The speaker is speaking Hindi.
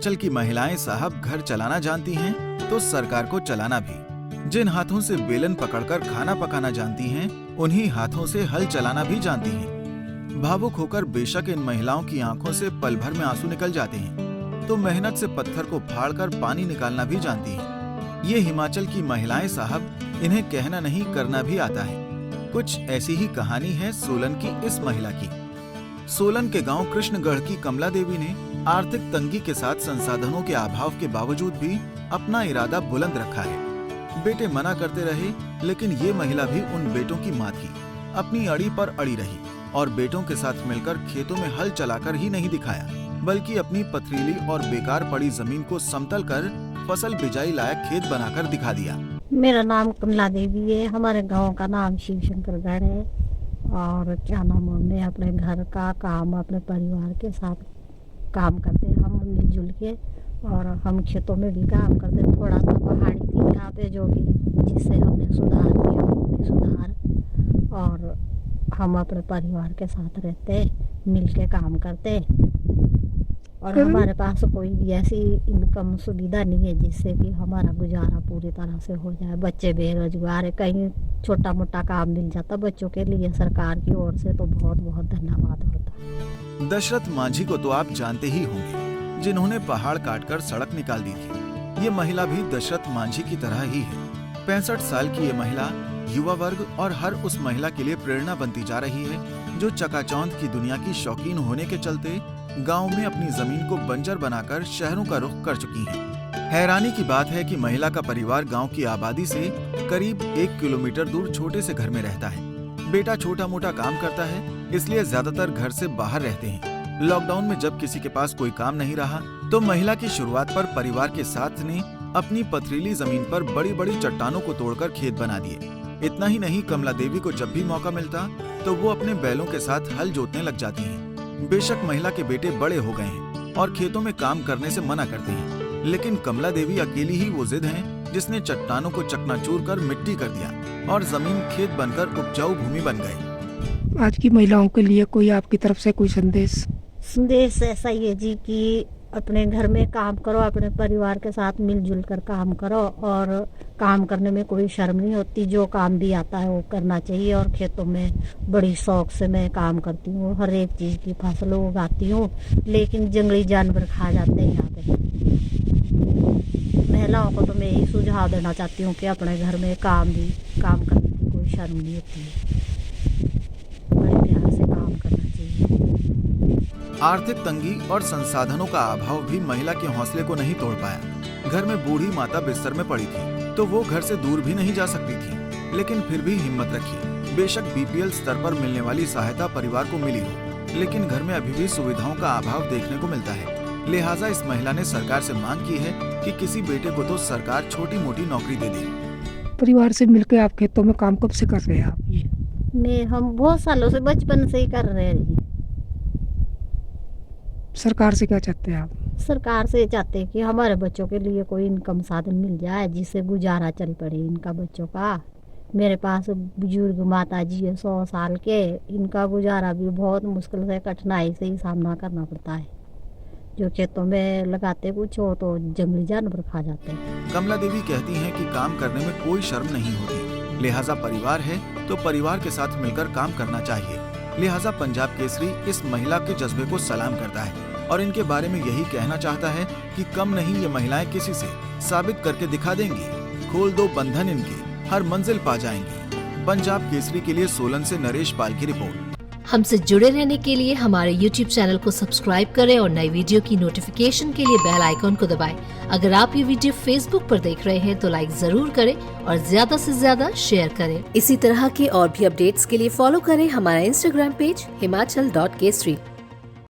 हिमाचल की महिलाएं साहब घर चलाना जानती हैं तो सरकार को चलाना भी। जिन हाथों से बेलन पकड़कर खाना पकाना जानती हैं, उन्हीं हाथों से हल चलाना भी जानती हैं। भावुक होकर बेशक इन महिलाओं की आंखों से पल भर में आंसू निकल जाते हैं, तो मेहनत से पत्थर को फाड़कर पानी निकालना भी जानती हैं। ये हिमाचल की महिलाएं साहब, इन्हें कहना नहीं करना भी आता है। कुछ ऐसी ही कहानी है सोलन की इस महिला की। सोलन के गांव कृष्णगढ़ की कमला देवी ने आर्थिक तंगी के साथ संसाधनों के अभाव के बावजूद भी अपना इरादा बुलंद रखा है। बेटे मना करते रहे, लेकिन ये महिला भी उन बेटों की मां थी। अपनी अड़ी पर अड़ी रही और बेटों के साथ मिलकर खेतों में हल चलाकर ही नहीं दिखाया, बल्कि अपनी पथरीली और बेकार पड़ी जमीन को समतल कर फसल बिजाई लायक खेत बनाकर दिखा दिया। मेरा नाम कमला देवी है। हमारे गांव का नाम शिवशंकरगढ़ है। और क्या नाम, हमने अपने घर का काम अपने परिवार के साथ काम करते हैं, हम मिलजुल के। और हम खेतों में भी काम करते हैं। थोड़ा सा पहाड़ी थी यहाँ पे, जो कि जिससे हमने सुधार किया, सुधार। और हम अपने परिवार के साथ रहते, मिल के काम करते। और हमारे पास कोई भी ऐसी इनकम सुविधा नहीं है जिससे कि हमारा गुजारा पूरी तरह से हो जाए। बच्चे बेरोजगार है, कहीं छोटा मोटा काम मिल जाता बच्चों के लिए सरकार की ओर से, तो बहुत बहुत धन्यवाद होता है। दशरथ मांझी को तो आप जानते ही होंगे, जिन्होंने पहाड़ काटकर सड़क निकाल दी थी। ये महिला भी दशरथ मांझी की तरह ही है। 65 साल की ये महिला युवा वर्ग और हर उस महिला के लिए प्रेरणा बनती जा रही है जो चकाचौंध की दुनिया की शौकीन होने के चलते गांव में अपनी जमीन को बंजर बनाकर शहरों का रुख कर चुकी हैं। हैरानी की बात है कि महिला का परिवार गांव की आबादी से करीब 1 किलोमीटर दूर छोटे से घर में रहता है। बेटा छोटा मोटा काम करता है, इसलिए ज्यादातर घर से बाहर रहते हैं। लॉकडाउन में जब किसी के पास कोई काम नहीं रहा, तो महिला की शुरुआत पर परिवार के साथ ने अपनी पथरीली जमीन पर बड़ी बड़ी चट्टानों को तोड़कर खेत बना दिए। इतना ही नहीं, कमला देवी को जब भी मौका मिलता तो वो अपने बैलों के साथ हल जोतने लग जाती हैं। बेशक महिला के बेटे बड़े हो गए हैं और खेतों में काम करने से मना करते हैं, लेकिन कमला देवी अकेली ही वो जिद है जिसने चट्टानों को चकनाचूर कर मिट्टी कर दिया और जमीन खेत बनकर उपजाऊ भूमि बन गई। आज की महिलाओं के लिए कोई आपकी तरफ से कोई संदेश? संदेश ऐसा ही है जी कि अपने घर में काम करो, अपने परिवार के साथ मिलजुल कर काम करो। और काम करने में कोई शर्म नहीं होती, जो काम भी आता है वो करना चाहिए। और खेतों में बड़ी शौक से मैं काम करती हूँ, हर एक चीज़ की फसलों उगाती हूँ, लेकिन जंगली जानवर खा जाते हैं यहाँ पे। महिलाओं को तो मैं यही सुझाव देना चाहती हूँ कि अपने घर में काम करने की कोई शर्म नहीं होती है, बड़े प्यार से काम करना चाहिए। आर्थिक तंगी और संसाधनों का अभाव भी महिला के हौसले को नहीं तोड़ पाया। घर में बूढ़ी माता बिस्तर में पड़ी थी, तो वो घर से दूर भी नहीं जा सकती थी, लेकिन फिर भी हिम्मत रखी। बेशक बीपीएल स्तर पर मिलने वाली सहायता परिवार को मिली हो, लेकिन घर में अभी भी सुविधाओं का अभाव देखने को मिलता है। लिहाजा इस महिला ने सरकार से मांग की है कि किसी बेटे को तो सरकार छोटी मोटी नौकरी दे दे। परिवार से मिलकर आप खेतों में काम कब से कर रहे हैं आप? ये हम बहुत सालों से, बचपन से ही कर रहे हैं। सरकार से क्या चाहते हैं आप? सरकार से चाहते हैं कि हमारे बच्चों के लिए कोई इनकम साधन मिल जाए जिससे गुजारा चल पड़े इनका बच्चों का। मेरे पास बुजुर्ग माता जी है 100 साल के, इनका गुजारा भी बहुत मुश्किल से, कठिनाई से ही सामना करना पड़ता है। जो खेतों में लगाते कुछ हो तो जंगली जानवर खा जाते हैं। कमला देवी कहती हैं कि काम करने में कोई शर्म नहीं होती, लिहाजा परिवार है तो परिवार के साथ मिलकर काम करना चाहिए। लिहाजा पंजाब केसरी इस महिला के जज्बे को सलाम करता है और इनके बारे में यही कहना चाहता है कि कम नहीं ये महिलाएं किसी से साबित करके दिखा देंगी। खोल दो बंधन इनके, हर मंजिल पा जाएंगी। पंजाब केसरी के लिए सोलन से नरेश पाल की रिपोर्ट। हमसे जुड़े रहने के लिए हमारे YouTube चैनल को सब्सक्राइब करें और नई वीडियो की नोटिफिकेशन के लिए बेल आइकॉन को दबाएं। अगर आप ये वीडियो Facebook पर देख रहे हैं तो लाइक जरूर करें और ज्यादा से ज्यादा शेयर करें। इसी तरह के और भी अपडेट्स के लिए फॉलो करें हमारा Instagram पेज himachal.kesri।